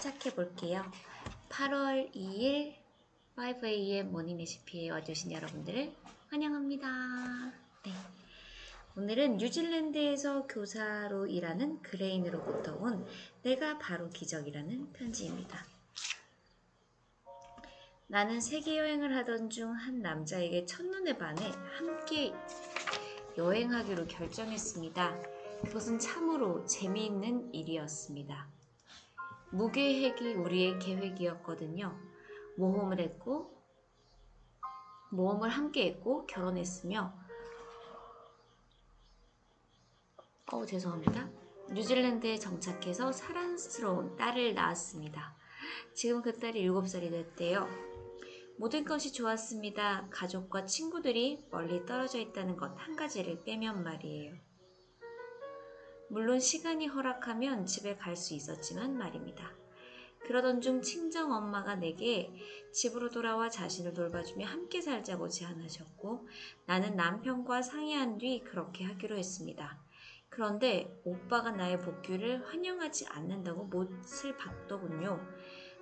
시작해 볼게요. 8월 2일 5am 모닝 레시피에 와주신 여러분들을 환영합니다. 네. 오늘은 뉴질랜드에서 교사로 일하는 그레인으로부터 온 내가 바로 기적이라는 편지입니다. 나는 세계여행을 하던 중 한 남자에게 첫눈에 반해 함께 여행하기로 결정했습니다. 그것은 참으로 재미있는 일이었습니다. 무계획이 우리의 계획이었거든요. 모험을 함께 했고 결혼했으며 뉴질랜드에 정착해서 사랑스러운 딸을 낳았습니다. 지금 그 딸이 7살이 됐대요. 모든 것이 좋았습니다. 가족과 친구들이 멀리 떨어져 있다는 것 한 가지를 빼면 말이에요. 물론 시간이 허락하면 집에 갈 수 있었지만 말입니다. 그러던 중 친정엄마가 내게 집으로 돌아와 자신을 돌봐주며 함께 살자고 제안하셨고 나는 남편과 상의한 뒤 그렇게 하기로 했습니다. 그런데 오빠가 나의 복귀를 환영하지 않는다고 못을 박더군요.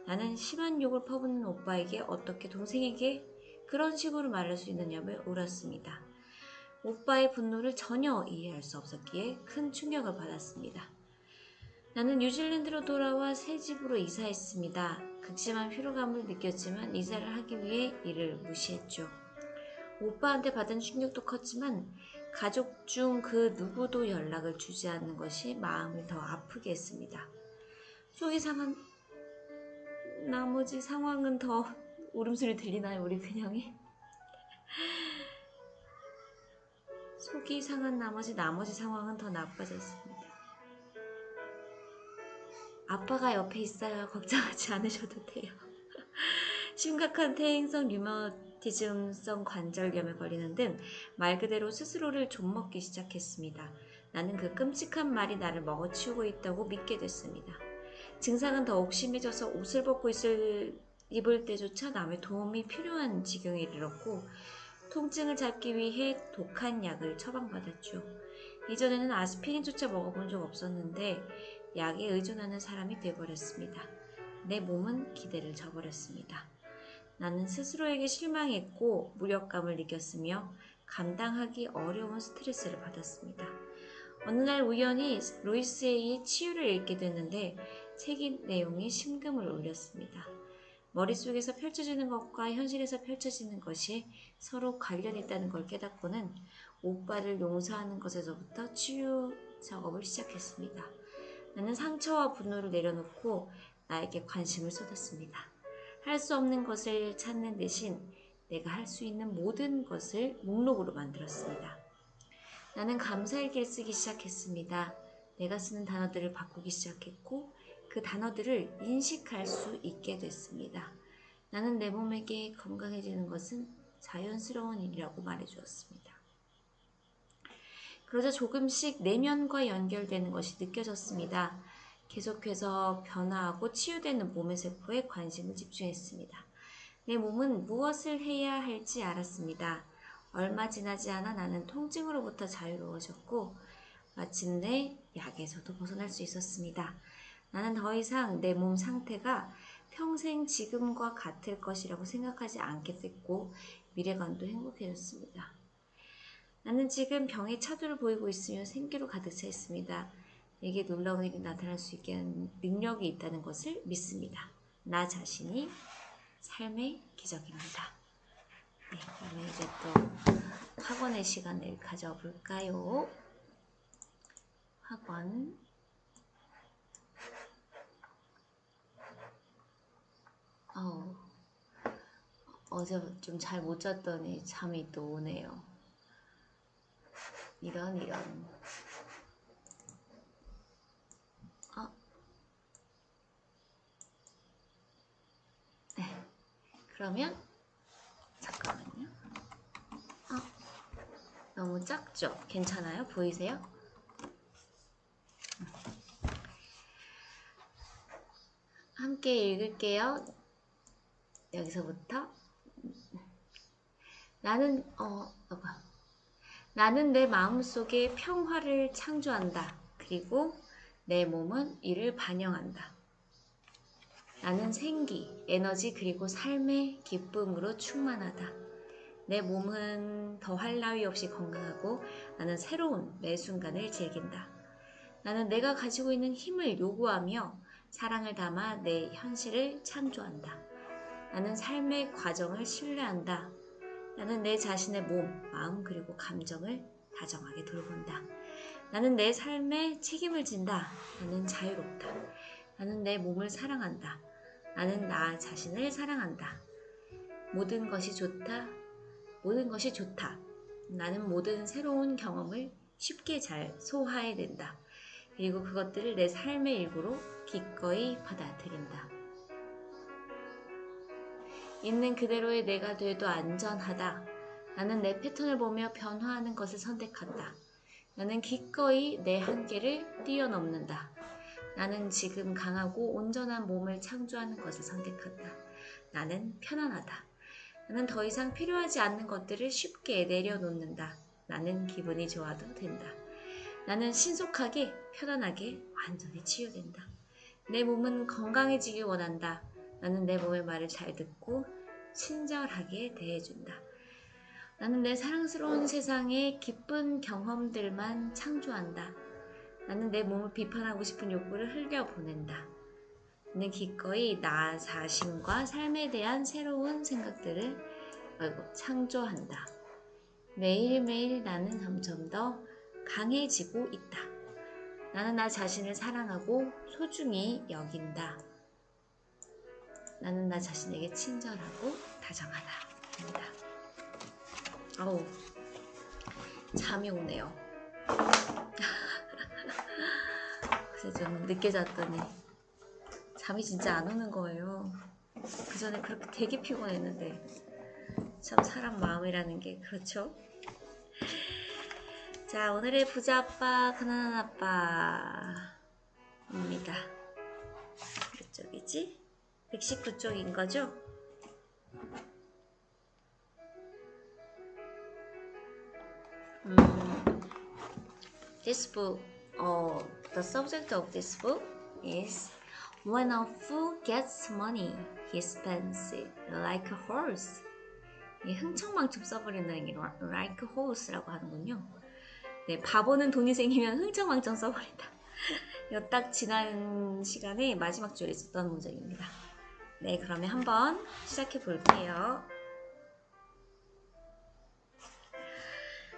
나는 심한 욕을 퍼붓는 오빠에게 어떻게 동생에게 그런 식으로 말할 수 있느냐며 울었습니다. 오빠의 분노를 전혀 이해할 수 없었기에 큰 충격을 받았습니다. 나는 뉴질랜드로 돌아와 새 집으로 이사했습니다. 극심한 피로감을 느꼈지만 이사를 하기 위해 이를 무시했죠. 오빠한테 받은 충격도 컸지만 가족 중 그 누구도 연락을 주지 않는 것이 마음을 더 아프게 했습니다. 속이 상한 나머지 상황은 더 울음소리 들리나요? 우리 그냥이? 속이 상한 나머지 상황은 더 나빠졌습니다. 아빠가 옆에 있어요. 걱정하지 않으셔도 돼요. 심각한 퇴행성 류마티즘성 관절염에 걸리는 등 말 그대로 스스로를 좀먹기 시작했습니다. 나는 그 끔찍한 말이 나를 먹어치우고 있다고 믿게 됐습니다. 증상은 더욱 심해져서 옷을 벗고 입을 때조차 남의 도움이 필요한 지경에 이르렀고 통증을 잡기 위해 독한 약을 처방받았죠. 이전에는 아스피린조차 먹어본 적 없었는데 약에 의존하는 사람이 되어버렸습니다. 내 몸은 기대를 저버렸습니다. 나는 스스로에게 실망했고 무력감을 느꼈으며 감당하기 어려운 스트레스를 받았습니다. 어느 날 우연히 루이스 A의 치유를 읽게 됐는데 책의 내용이 심금을 울렸습니다. 머릿속에서 펼쳐지는 것과 현실에서 펼쳐지는 것이 서로 관련이 있다는 걸 깨닫고는 오빠를 용서하는 것에서부터 치유 작업을 시작했습니다. 나는 상처와 분노를 내려놓고 나에게 관심을 쏟았습니다. 할 수 없는 것을 찾는 대신 내가 할 수 있는 모든 것을 목록으로 만들었습니다. 나는 감사일기를 쓰기 시작했습니다. 내가 쓰는 단어들을 바꾸기 시작했고 그 단어들을 인식할 수 있게 됐습니다. 나는 내 몸에게 건강해지는 것은 자연스러운 일이라고 말해주었습니다. 그러자 조금씩 내면과 연결되는 것이 느껴졌습니다. 계속해서 변화하고 치유되는 몸의 세포에 관심을 집중했습니다. 내 몸은 무엇을 해야 할지 알았습니다. 얼마 지나지 않아 나는 통증으로부터 자유로워졌고 마침내 약에서도 벗어날 수 있었습니다. 나는 더 이상 내 몸 상태가 평생 지금과 같을 것이라고 생각하지 않게 됐고 미래관도 행복해졌습니다. 나는 지금 병의 차도를 보이고 있으며 생기로 가득 차 있습니다. 내게 놀라운 일이 나타날 수 있게 하는 능력이 있다는 것을 믿습니다. 나 자신이 삶의 기적입니다. 네, 그러면 이제 또 학원의 시간을 가져볼까요? 학원. 어제 좀 잘 못 잤더니 잠이 또 오네요. 이런. 네. 그러면 잠깐만요. 너무 작죠? 괜찮아요? 보이세요? 함께 읽을게요. 여기서부터. 나는 내 마음속에 평화를 창조한다. 그리고 내 몸은 이를 반영한다. 나는 생기, 에너지 그리고 삶의 기쁨으로 충만하다. 내 몸은 더할 나위 없이 건강하고 나는 새로운 매 순간을 즐긴다. 나는 내가 가지고 있는 힘을 요구하며 사랑을 담아 내 현실을 창조한다. 나는 삶의 과정을 신뢰한다. 나는 내 자신의 몸, 마음 그리고 감정을 다정하게 돌본다. 나는 내 삶에 책임을 진다. 나는 자유롭다. 나는 내 몸을 사랑한다. 나는 나 자신을 사랑한다. 모든 것이 좋다. 모든 것이 좋다. 나는 모든 새로운 경험을 쉽게 잘 소화해낸다. 그리고 그것들을 내 삶의 일부로 기꺼이 받아들인다. 있는 그대로의 내가 돼도 안전하다. 나는 내 패턴을 보며 변화하는 것을 선택한다. 나는 기꺼이 내 한계를 뛰어넘는다. 나는 지금 강하고 온전한 몸을 창조하는 것을 선택한다. 나는 편안하다. 나는 더 이상 필요하지 않는 것들을 쉽게 내려놓는다. 나는 기분이 좋아도 된다. 나는 신속하게, 편안하게, 완전히 치유된다. 내 몸은 건강해지길 원한다. 나는 내 몸의 말을 잘 듣고 친절하게 대해준다. 나는 내 사랑스러운 세상에 기쁜 경험들만 창조한다. 나는 내 몸을 비판하고 싶은 욕구를 흘려보낸다. 나는 기꺼이 나 자신과 삶에 대한 새로운 생각들을 창조한다. 매일매일 나는 점점 더 강해지고 있다. 나는 나 자신을 사랑하고 소중히 여긴다. 나는 나 자신에게 친절하고 다정하다. 입니다. 아우, 잠이 오네요. 그래서 좀 늦게 잤더니 잠이 진짜 안 오는 거예요. 그 전에 그렇게 되게 피곤했는데 참 사람 마음이라는 게 그렇죠? 자, 오늘의 부자 아빠, 가난한 아빠입니다. 몇 쪽이지? 119쪽인 거죠? This book, the subject of this book is When a fool gets money, he spends it like a horse. 흥청망청 써버린다는 게 like a horse라고 하는군요. 네, 바보는 돈이 생기면 흥청망청 써버린다. 이거 딱 지난 시간에 마지막 줄에 있었던 문장입니다. 네, 그러면 한번 시작해 볼게요.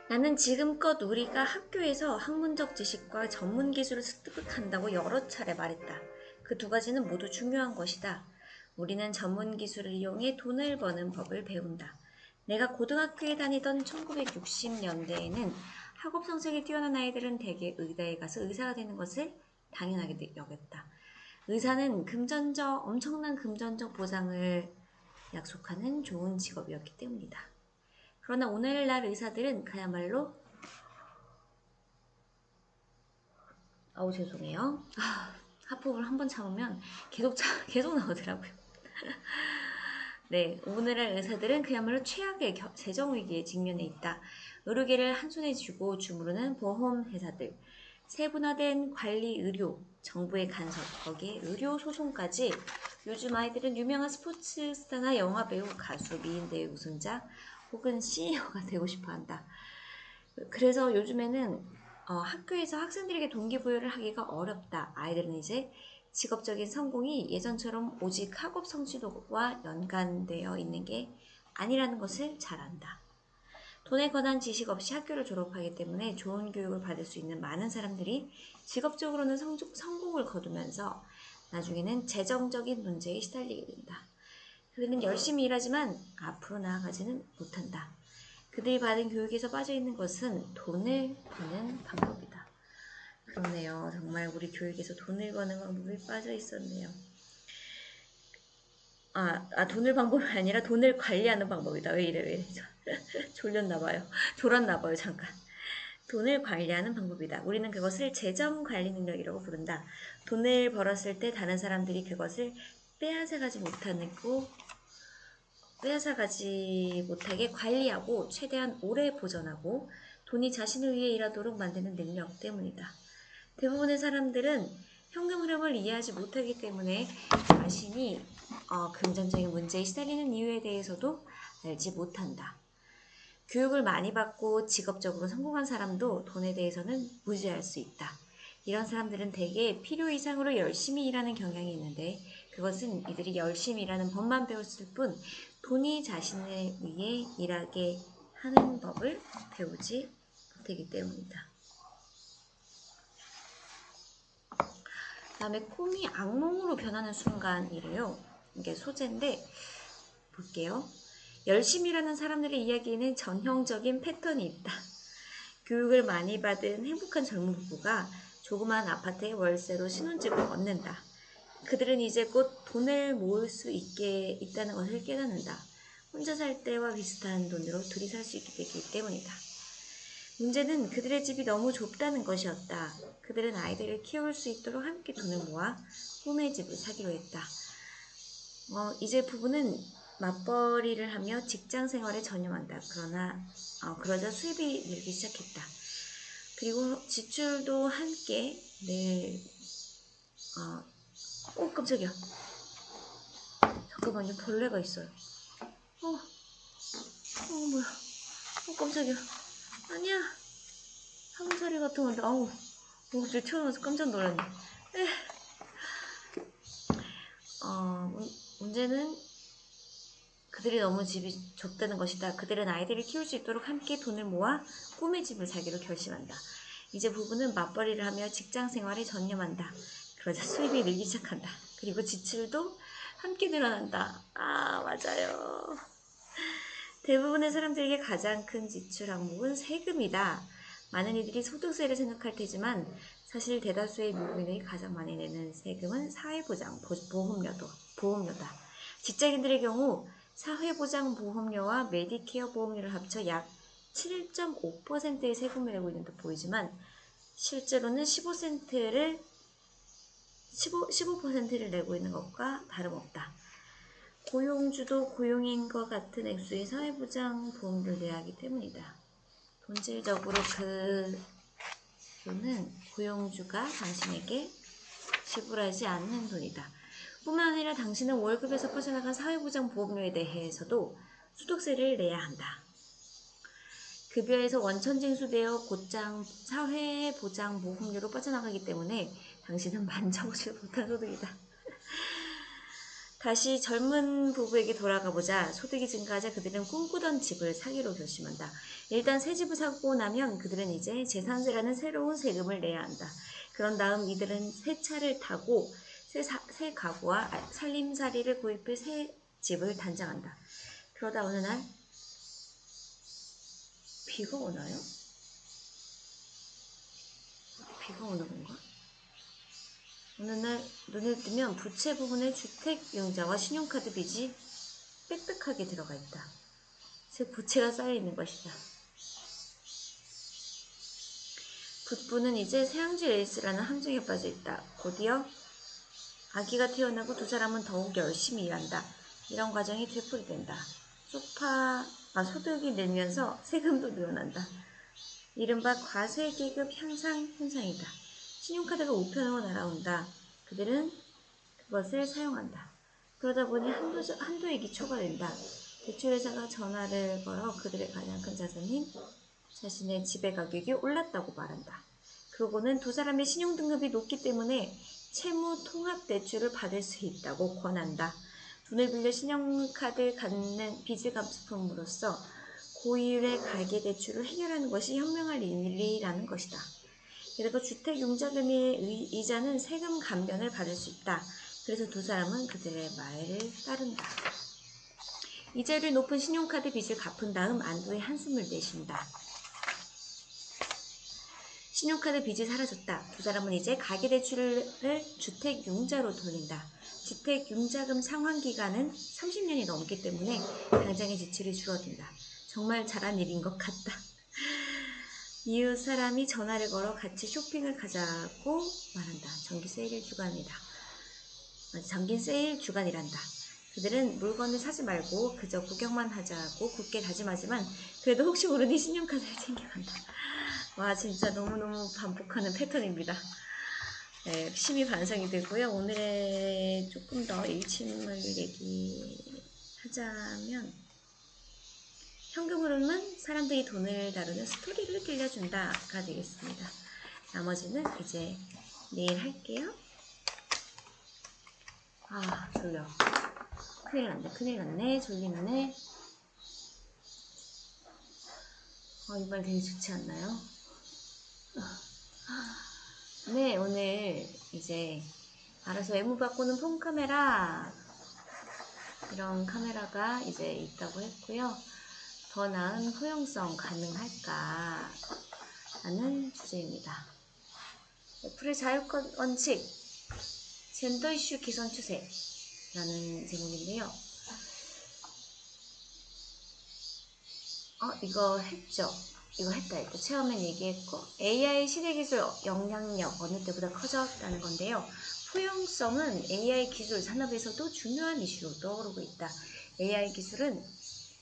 나는 지금껏 우리가 학교에서 학문적 지식과 전문 기술을 습득한다고 여러 차례 말했다. 그 두 가지는 모두 중요한 것이다. 우리는 전문 기술을 이용해 돈을 버는 법을 배운다. 내가 고등학교에 다니던 1960년대에는 학업 성적이 뛰어난 아이들은 대개 의대에 가서 의사가 되는 것을 당연하게 여겼다. 의사는 엄청난 금전적 보상을 약속하는 좋은 직업이었기 때문이다. 그러나 오늘날 의사들은 그야말로 죄송해요. 하품을 한번 참으면 계속 나오더라고요. 네, 오늘날 의사들은 그야말로 최악의 재정위기에 직면해 있다. 의료계를 한 손에 쥐고 주무르는 보험회사들, 세분화된 관리 의료, 정부의 간섭, 거기에 의료 소송까지 요즘 아이들은 유명한 스포츠 스타나 영화배우, 가수, 미인대회 우승자 혹은 CEO가 되고 싶어한다. 그래서 요즘에는 학교에서 학생들에게 동기부여를 하기가 어렵다. 아이들은 이제 직업적인 성공이 예전처럼 오직 학업 성취도와 연관되어 있는 게 아니라는 것을 잘 안다. 돈에 관한 지식 없이 학교를 졸업하기 때문에 좋은 교육을 받을 수 있는 많은 사람들이 직업적으로는 성공을 거두면서 나중에는 재정적인 문제에 시달리게 된다. 그들은 열심히 일하지만 앞으로 나아가지는 못한다. 그들이 받은 교육에서 빠져있는 것은 돈을 버는 방법이다. 그러네요. 정말 우리 교육에서 돈을 버는 방법이 빠져있었네요. 돈을 방법이 아니라 돈을 관리하는 방법이다. 왜 이래. 졸렸나봐요. 졸았나봐요, 잠깐. 돈을 관리하는 방법이다. 우리는 그것을 재정 관리 능력이라고 부른다. 돈을 벌었을 때 다른 사람들이 그것을 빼앗아가지 못하게 관리하고 최대한 오래 보존하고 돈이 자신을 위해 일하도록 만드는 능력 때문이다. 대부분의 사람들은 현금 흐름을 이해하지 못하기 때문에 자신이 금전적인 문제에 시달리는 이유에 대해서도 알지 못한다. 교육을 많이 받고 직업적으로 성공한 사람도 돈에 대해서는 무지할 수 있다. 이런 사람들은 대개 필요 이상으로 열심히 일하는 경향이 있는데 그것은 이들이 열심히 일하는 법만 배웠을 뿐 돈이 자신을 위해 일하게 하는 법을 배우지 못하기 때문이다. 그 다음에 콤이 악몽으로 변하는 순간이래요. 이게 소재인데 볼게요. 열심히 일하는 사람들의 이야기에는 전형적인 패턴이 있다. 교육을 많이 받은 행복한 젊은 부부가 조그만 아파트의 월세로 신혼집을 얻는다. 그들은 이제 곧 돈을 모을 수 있다는 것을 깨닫는다. 혼자 살 때와 비슷한 돈으로 둘이 살 수 있게 되기 때문이다. 문제는 그들의 집이 너무 좁다는 것이었다. 그들은 아이들을 키울 수 있도록 함께 돈을 모아 꿈의 집을 사기로 했다. 이제 부부는 맞벌이를 하며 직장 생활에 전념한다. 그러자 수입이 늘기 시작했다. 그리고 지출도 함께 깜짝이야. 잠깐만요. 벌레가 있어요. 뭐야. 깜짝이야. 아니야. 상사리 같은 건데, 갑자기 튀어나와서 깜짝 놀랐네. 문제는 그들이 너무 집이 좁다는 것이다. 그들은 아이들을 키울 수 있도록 함께 돈을 모아 꿈의 집을 사기로 결심한다. 이제 부부는 맞벌이를 하며 직장 생활에 전념한다. 그러자 수입이 늘기 시작한다. 그리고 지출도 함께 늘어난다. 맞아요. 대부분의 사람들에게 가장 큰 지출 항목은 세금이다. 많은 이들이 소득세를 생각할 테지만 사실 대다수의 미국인들이 가장 많이 내는 세금은 사회보장, 보험료다. 직장인들의 경우 사회보장보험료와 메디케어 보험료를 합쳐 약 7.5%의 세금을 내고 있는 듯 보이지만 실제로는 15%를 내고 있는 것과 다름없다. 고용주도 고용인과 같은 액수의 사회보장보험료를 내야 하기 때문이다. 본질적으로 그 돈은 고용주가 당신에게 지불하지 않는 돈이다. 뿐만 아니라 당신은 월급에서 빠져나간 사회보장보험료에 대해서도 소득세를 내야 한다. 급여에서 원천징수되어 곧장 사회보장보험료로 빠져나가기 때문에 당신은 만져보지 못한 소득이다. 다시 젊은 부부에게 돌아가보자. 소득이 증가하자 그들은 꿈꾸던 집을 사기로 결심한다. 일단 새 집을 사고 나면 그들은 이제 재산세라는 새로운 세금을 내야 한다. 그런 다음 이들은 새 차를 타고 새 가구와 살림살이를 구입해 새 집을 단장한다. 그러다 어느 날 비가 오나요? 비가 오는 건가? 어느 날 눈을 뜨면 부채 부분에 주택융자와 신용카드 빚이 빽빽하게 들어가 있다. 즉 부채가 쌓여 있는 것이다. 부부는 이제 새항쥐 레이스라는 함정에 빠져 있다. 곧이어 아기가 태어나고 두 사람은 더욱 열심히 일한다. 이런 과정이 되풀이된다. 소득이 늘면서 세금도 늘어난다. 이른바 과세계급 향상 현상이다. 신용카드가 우편으로 날아온다. 그들은 그것을 사용한다. 그러다 보니 한도액이 초과된다. 대출회사가 전화를 걸어 그들의 가장 큰 자산인 자신의 집의 가격이 올랐다고 말한다. 그러고는 두 사람의 신용등급이 높기 때문에 채무 통합 대출을 받을 수 있다고 권한다. 돈을 빌려 신용카드 갖는 빚을 갚음으로써 고율의 가계대출을 해결하는 것이 현명할 일이라는 것이다. 게다가 주택융자금의 이자는 세금 감면을 받을 수 있다. 그래서 두 사람은 그들의 말을 따른다. 이자율이 높은 신용카드 빚을 갚은 다음 안도의 한숨을 내쉰다. 신용카드 빚이 사라졌다. 두 사람은 이제 가계대출을 주택융자로 돌린다. 주택융자금 상환기간은 30년이 넘기 때문에 당장의 지출이 줄어든다. 정말 잘한 일인 것 같다. 이웃 사람이 전화를 걸어 같이 쇼핑을 가자고 말한다. 정기 세일 주간이란다. 그들은 물건을 사지 말고 그저 구경만 하자고 굳게 다짐하지만 그래도 혹시 모르니 신용카드를 챙겨간다. 와 진짜 너무너무 반복하는 패턴입니다. 네, 심히 반성이 되고요. 오늘의 조금 더 일침을 얘기하자면 현금 흐름은 사람들이 돈을 다루는 스토리를 들려준다가 되겠습니다. 나머지는 이제 내일 할게요. 아, 졸려. 큰일 났네. 졸리네. 이 말 되게 좋지 않나요? 네, 오늘 이제 알아서 외모 바꾸는 폰 카메라, 이런 카메라가 이제 있다고 했고요. 더 나은 포용성 가능할까 라는 주제입니다. 애플의 자율권 원칙, 젠더 이슈 개선 추세라는 제목인데요. 이거 했죠? 이거 했다. 처음엔 얘기했고, AI 시대기술 영향력 어느 때보다 커졌다는 건데요. 포용성은 AI 기술 산업에서도 중요한 이슈로 떠오르고 있다. AI 기술은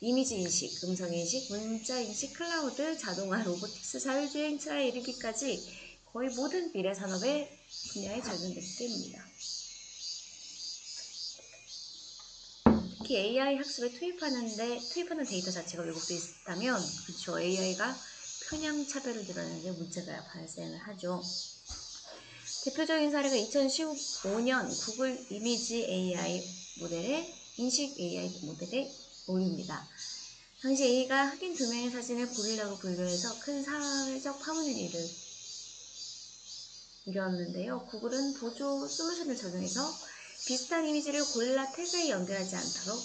이미지 인식, 음성 인식, 문자 인식, 클라우드, 자동화, 로보틱스, 자율주행차에 이르기까지 거의 모든 미래 산업의 분야에 적용되기 때문이다. 특히 AI 학습에 투입하는 데이터 자체가 왜곡되어 있다면, 그렇죠. AI가 편향 차별을 드러내는 문제가 발생을 하죠. 대표적인 사례가 2015년 구글 이미지 AI 모델의 인식 AI 모델의 오류입니다. 당시 A가 흑인 2명의 사진을 고릴라로 분류해서 큰 사회적 파문을 일었는데요. 구글은 보조 솔루션을 적용해서 비슷한 이미지를 고릴라 태그에 연결하지 않도록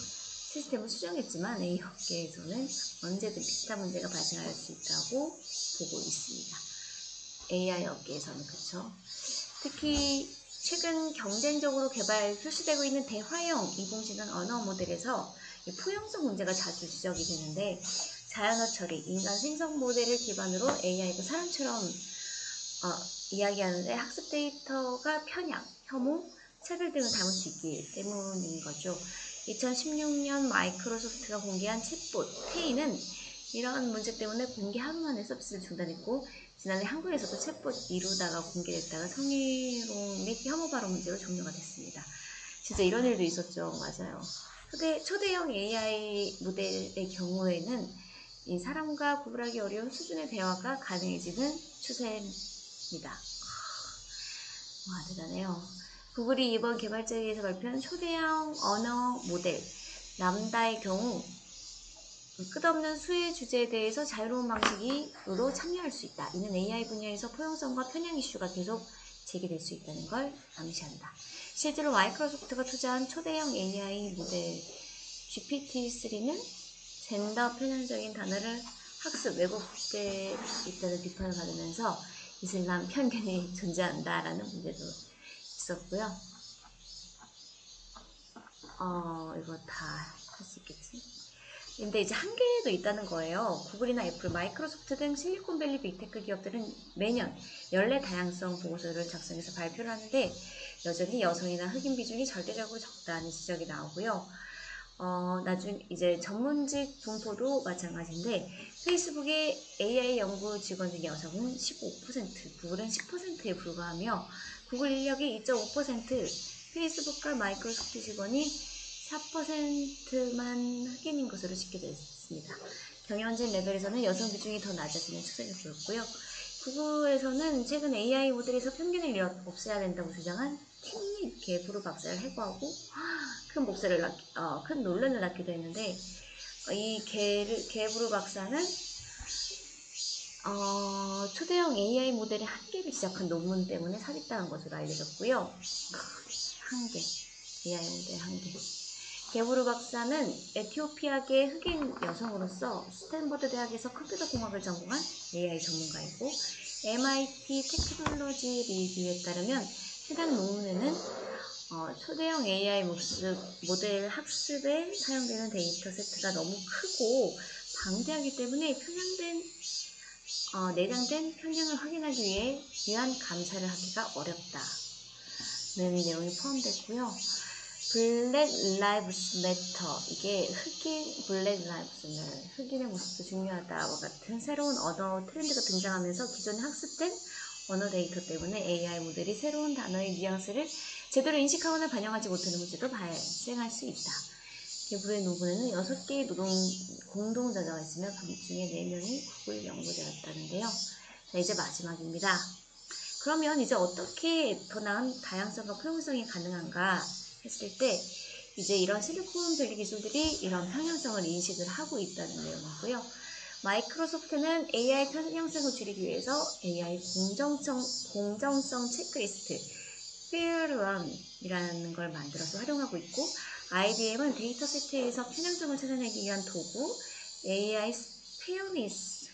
시스템을 수정했지만 A 업계에서는 언제든 비슷한 문제가 발생할 수 있다고 보고 있습니다. AI 업계에서는 그렇죠. 특히 최근 경쟁적으로 표시되고 있는 대화형 인공지능 언어 모델에서 포용성 문제가 자주 지적이 되는데, 자연어 처리, 인간 생성 모델을 기반으로 AI가 사람처럼 이야기하는데 학습 데이터가 편향, 혐오, 차별 등을 담을 수 있기 때문인 거죠. 2016년 마이크로소프트가 공개한 챗봇 테이는 이런 문제 때문에 공개 하루 만에 서비스를 중단했고, 지난해 한국에서도 챗봇 이루다가 공개됐다가 성희롱 및 혐오 발언 문제로 종료가 됐습니다. 진짜 이런 일도 있었죠. 맞아요. 초대형 AI 모델의 경우에는 이 사람과 구분하기 어려운 수준의 대화가 가능해지는 추세입니다. 와, 대단해요. 구글이 이번 개발자회의에서 발표한 초대형 언어 모델 람다의 경우 끝없는 수의 주제에 대해서 자유로운 방식으로 참여할 수 있다. 이는 AI 분야에서 포용성과 편향 이슈가 계속 제기될 수 있다는 걸 암시한다. 실제로 마이크로소프트가 투자한 초대형 AI 모델 GPT-3는 젠더 편향적인 단어를 학습 왜곡돼 있다는 비판을 받으면서 이슬람 편견이 존재한다라는 문제도 있었고요. 이거 다 할 수 있겠지? 근데 이제 한계도 있다는 거예요. 구글이나 애플, 마이크로소프트 등 실리콘밸리 빅테크 기업들은 매년 연례 다양성 보고서를 작성해서 발표를 하는데 여전히 여성이나 흑인 비중이 절대적으로 적다는 지적이 나오고요. 나중 이제 전문직 분포도 마찬가지인데 페이스북의 AI 연구 직원 중 여성은 15%, 구글은 10%에 불과하며 구글 인력의 2.5%, 페이스북과 마이크로소프트 직원이 4%만 흑인인 것으로 집계됐습니다. 경영진 레벨에서는 여성 비중이 더 낮아지는 추세가 보였고요. 구글에서는 최근 AI 모델에서 편견을 없애야 된다고 주장한 팀립 개브루 박사를 해고하고 큰 논란을 낳기도 했는데, 이 개브루 박사는 초대형 AI 모델의 한계를 지적한 논문 때문에 사직당한 것으로 알려졌고요. 한계, AI 모델 한계. 개브루 박사는 에티오피아계 흑인 여성으로서 스탠퍼드 대학에서 컴퓨터 공학을 전공한 AI 전문가이고, MIT 테크놀로지 리뷰에 따르면 해당 논문에는 초대형 AI 모델 학습에 사용되는 데이터 세트가 너무 크고 방대하기 때문에 내장된 편향을 확인하기 위해 유한 감사를 하기가 어렵다는 내용이 포함됐고요. 블랙 라이브스 매터, 이게 흑인의 모습도 중요하다와 같은 새로운 언어 트렌드가 등장하면서 기존에 학습된 언어 데이터 때문에 AI 모델이 새로운 단어의 뉘앙스를 제대로 인식하거나 반영하지 못하는 문제도 발생할 수 있다. 개불의 노브에는 6개의 공동저자가 있으며 그 중에 4명이 구글 연구자였다는데요. 자, 이제 마지막입니다. 그러면 이제 어떻게 더 나은 다양성과 포용성이 가능한가 했을 때 이제 이런 실리콘밸리 기술들이 이런 평행성을 인식을 하고 있다는 내용이고요. 마이크로소프트는 AI 편향성을 줄이기 위해서 AI 공정성 체크리스트 페어런이라는 걸 만들어서 활용하고 있고, IBM은 데이터 세트에서 편향성을 찾아내기 위한 도구 AI Fairness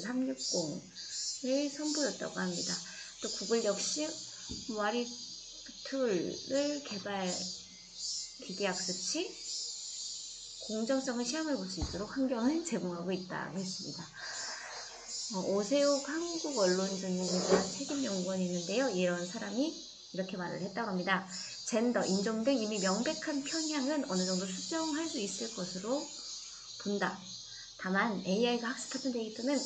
360을 선보였다고 합니다. 또 구글 역시 마리툴을 개발 기계학습치 공정성을 시험해 볼 수 있도록 환경을 제공하고 있다고 했습니다. 오세욱 한국 언론전문기자 책임연구원이 있는데요. 이런 사람이 이렇게 말을 했다고 합니다. 젠더, 인종 등 이미 명백한 편향은 어느 정도 수정할 수 있을 것으로 본다. 다만 AI가 학습하는 데이터는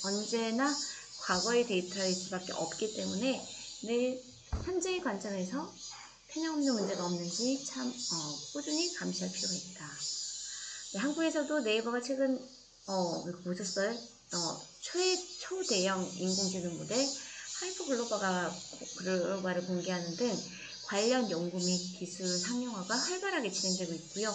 언제나 과거의 데이터일 수밖에 없기 때문에 늘 현재의 관점에서 편향 없는 문제가 없는지 참 꾸준히 감시할 필요가 있다. 네, 한국에서도 네이버가 최근 보셨어요? 초대형 인공지능 모델 하이퍼 글로벌을 공개하는 등 관련 연구 및 기술 상용화가 활발하게 진행되고 있고요.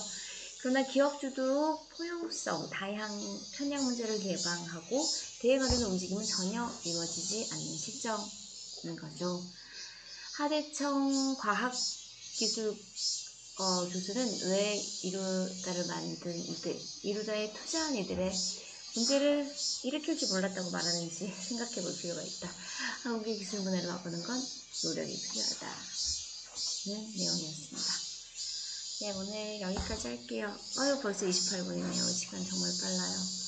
그러나 기업 주도 포용성, 다양 편향 문제를 예방하고 대응하려는 움직임은 전혀 이루어지지 않는 실정인 거죠. 하대청 과학기술 교수는 왜 이루다를 만든 이루다에 투자한 이들의 문제를 일으킬 줄 몰랐다고 말하는지 생각해 볼 필요가 있다. 한국의 기술 문화를 바꾸는 건 노력이 필요하다는 내용이었습니다. 네, 오늘 여기까지 할게요. 벌써 28분이네요. 시간 정말 빨라요.